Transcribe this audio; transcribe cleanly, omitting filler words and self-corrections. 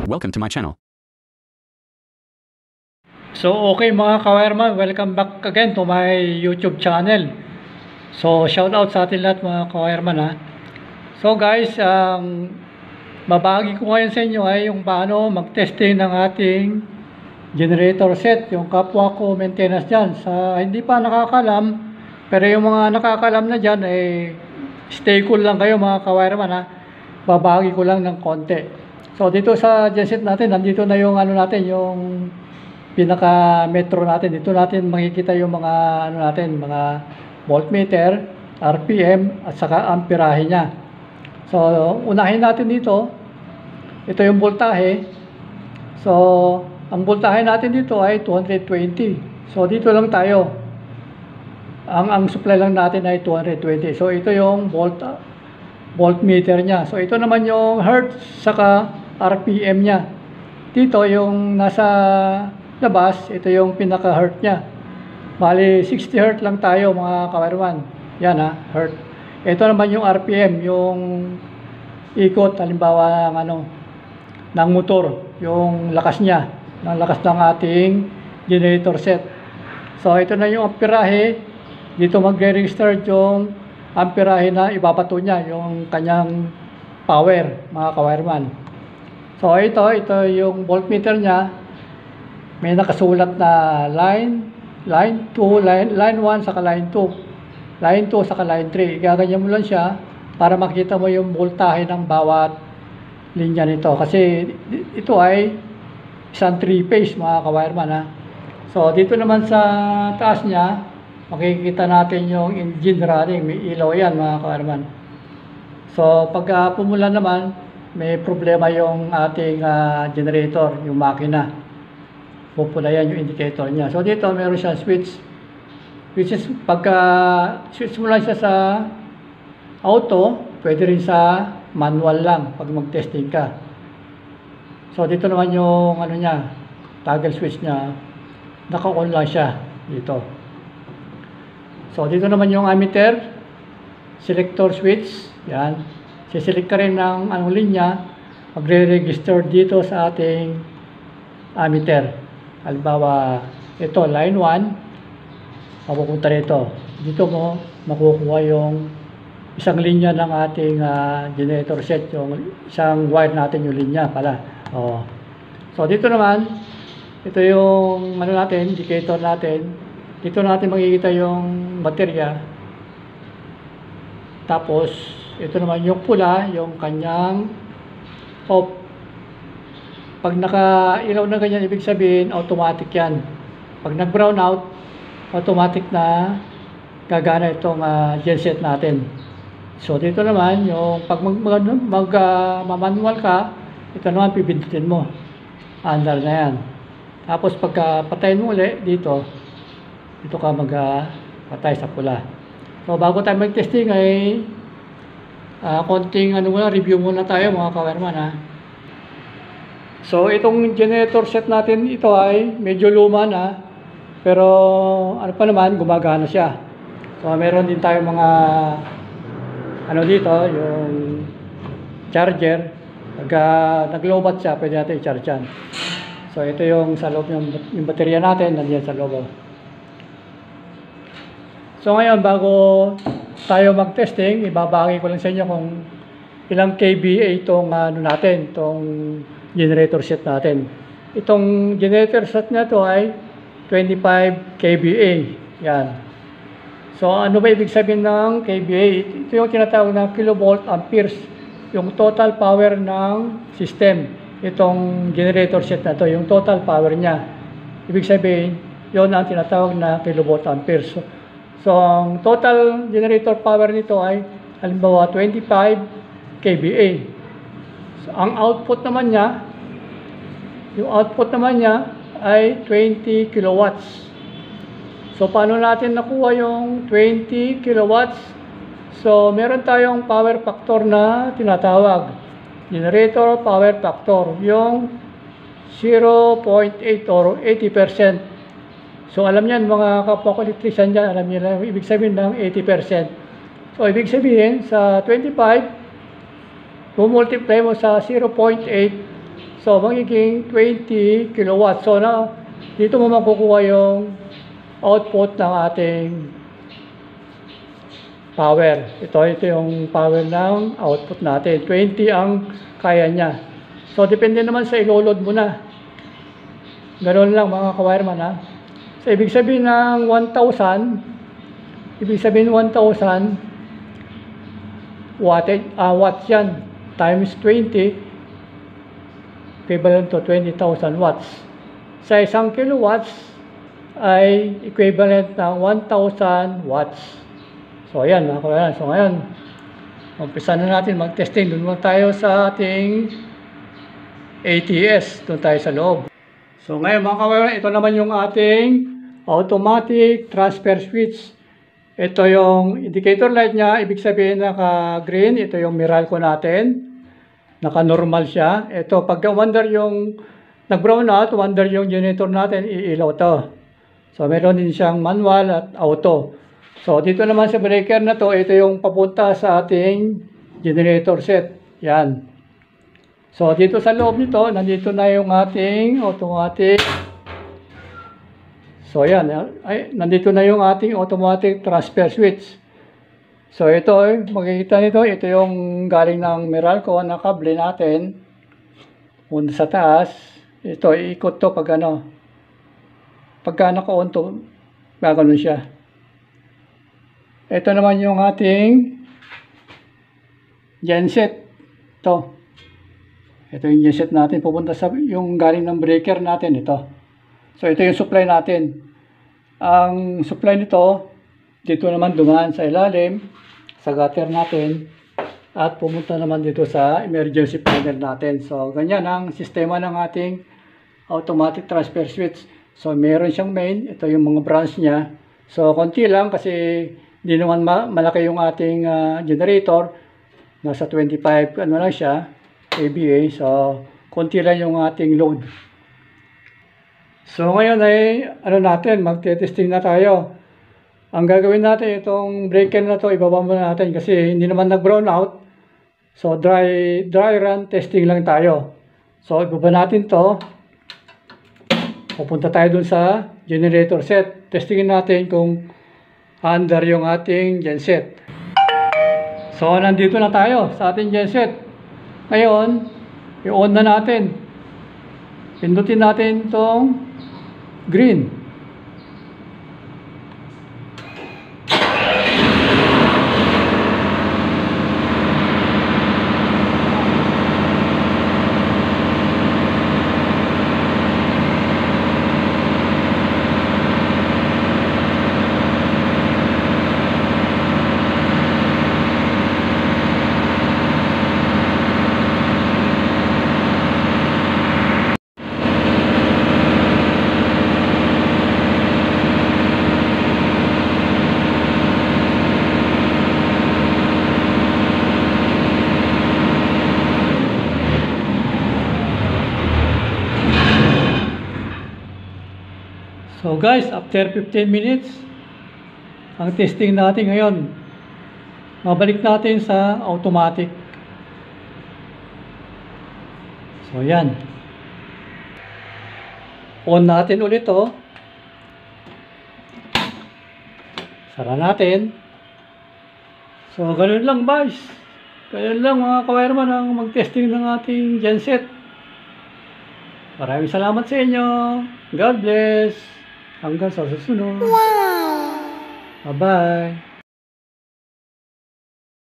Welcome to my channel. So okay mga ka-wireman, welcome back again to my YouTube channel. So shout out sa atin lahat mga ka-wireman ha. So guys, mabahagi ko ngayon sa inyo ay yung paano mag-testing ng ating generator set, yung kapwa ko maintenance dyan. Sa hindi pa nakakalam, pero yung mga nakakalam na dyan ay stay cool lang kayo mga ka-wireman ha. Babahagi ko lang ng konti. So dito sa genset natin, nandito na yung ano natin, yung pinaka metro natin. Dito natin makikita yung mga ano natin, mga voltmeter, RPM at saka amperahe niya. So unahin natin dito. Ito yung voltahe. So ang voltahe natin dito ay 220. So dito lang tayo. Ang supply lang natin ay 220. So ito yung voltmeter niya. So ito naman yung hertz saka RPM niya. Dito yung nasa labas, ito yung pinaka hertz niya. Bali 60 hertz lang tayo mga ka-wireman. Yan ha, hertz. Ito naman yung RPM, yung ikot halimbawa ng ng motor, yung lakas niya, ng lakas ng ating generator set. So ito na yung amperahe. Dito magre-register yung amperahe na ibabato niya, yung kanyang power mga ka-wireman. So ito yung voltmeter niya. May nakasulat na line 2, line 1 saka line 2. Line 2 saka line 3. Igaganyan mo lang siya para makita mo yung voltahe ng bawat linya nito. Kasi ito ay isang 3-phase mga ka-wireman ha. So dito naman sa taas niya, makikita natin yung engine running. May ilaw yan mga ka-wireman. So pag pumula naman, may problema yung ating generator, yung makina. Pupula yan yung indicator niya. So dito meron siyang switch. Which is pagka switch mo lang siya sa auto, pwede rin sa manual lang pag mag-testing ka. So dito naman yung ano niya, toggle switch niya. Naka-on lang siya dito. So dito naman yung ammeter, selector switch, yan. Siselect ka rin ng anong linya, magre-register dito sa ating ammeter. Halimbawa, ito, line 1, mapupunta rito. Dito mo makukuha yung isang linya ng ating generator set, yung isang wire natin yung linya pala. So, dito naman, ito yung ano natin, indicator natin. Dito natin makikita yung baterya. Tapos, ito naman yung pula, yung kanyang off. Pag naka-ilaw na ganyan, ibig sabihin, automatic yan. Pag nag-brown out, automatic na gagana itong genset natin. So, dito naman, yung pag manual ka, ito naman pipindutin mo. Under na yan. Tapos, pagka patayin mo ulit, dito ka patay sa pula. So, bago tayo mag-testing ay konting review muna tayo mga ka-wireman ha. So itong generator set natin, ito ay medyo luma na, pero ano pa naman, gumagana siya. So meron din tayo mga dito, yung charger. Pagka nag-lowbat siya, pwede natin i-charge yan. So ito yung sa loob yung baterya natin, nandiyan sa loob. So ngayon, bago tayo mag-testing, ibabahagi ko lang sa inyo kung ilang kVA itong itong generator set natin. Itong generator set na to ay 25 kVA. Yan. So ano ba ibig sabihin ng kVA? Ito yung tinatawag na kilovolt amperes, yung total power ng system. Itong generator set na to, yung total power niya. Ibig sabihin, yon ang tinatawag na kilovolt amperes. So, ang total generator power nito ay halimbawa 25 kVA. So, ang output naman niya, ay 20 kilowatts. So, paano natin nakuha yung 20 kilowatts? So, meron tayong power factor na tinatawag. Generator power factor, yung 0.8 or 80%. So alam niyan mga kapwa ko electrician dyan, alam niyo na ibig sabihin ng 80%. So ibig sabihin sa 25, kung multiply mo sa 0.8, So, magiging 20 kilowatts. So, dito mo makukuha yung output ng ating power. Ito yung power ng output natin. 20 ang kaya niya. So, depende naman sa iloload mo na. Ganoon lang mga ka-wireman ha. So, ibig sabihin ng 1,000, watts yan, times 20, equivalent to 20,000 watts. Sa 1 kilowatts, ay equivalent ng 1,000 watts. So, ayan mga ka-wireman. So, ngayon, umpisa na natin mag-testing. Doon muna tayo sa ating ATS. Doon tayo sa loob. So, ngayon mga ka-wireman, ito naman yung ating automatic transfer switch. Ito yung indicator light niya. Ibig sabihin naka-green. Ito yung Meralco natin. Naka-normal siya. Ito, pag umandar yung nag-brown out, umandar yung generator natin, iilaw to. So, meron din siyang manual at auto. So, dito naman sa breaker na to, ito yung papunta sa ating generator set. Yan. So, dito sa loob nito, nandito na yung ating automatic. So, yan. Ay, nandito na yung ating automatic transfer switch. So, ito, makikita nito, ito yung galing ng Meralco na kable natin. Punta sa taas. Ito, iikot to pag ano. Pagka naka-on to, gano'n siya. Ito naman yung ating genset. Ito. Ito yung genset natin. Pupunta sa yung galing ng breaker natin. Ito. So, ito yung supply natin. Ang supply nito, dito naman dumaan sa ilalim, sa gutter natin, at pumunta naman dito sa emergency panel natin. So, ganyan ang sistema ng ating automatic transfer switch. So, meron siyang main. Ito yung mga branch niya. So, konti lang kasi hindi naman malaki yung ating generator. Nasa 25, ano lang siya, ABA. So, konti lang yung ating load. So, ngayon ay, ano natin, magte-testing na tayo. Ang gagawin natin, itong breaker na to, ibaba muna natin kasi hindi naman nag-brown out. So, dry run testing lang tayo. So, ibaba natin to. Pupunta tayo dun sa generator set. Testingin natin kung under yung ating genset. So, nandito na tayo sa ating genset. Ngayon, i-on na natin. Pindutin natin itong green. So guys, after 15 minutes, ang testing natin ngayon, mabalik natin sa automatic. So yan. On natin ulit to. Sara natin. So ganun lang guys. Ganun lang mga ka-wireman ang mag-testing ng ating genset. Maraming salamat sa inyo. God bless. Hanggang sa susunod. Wow! Bye-bye.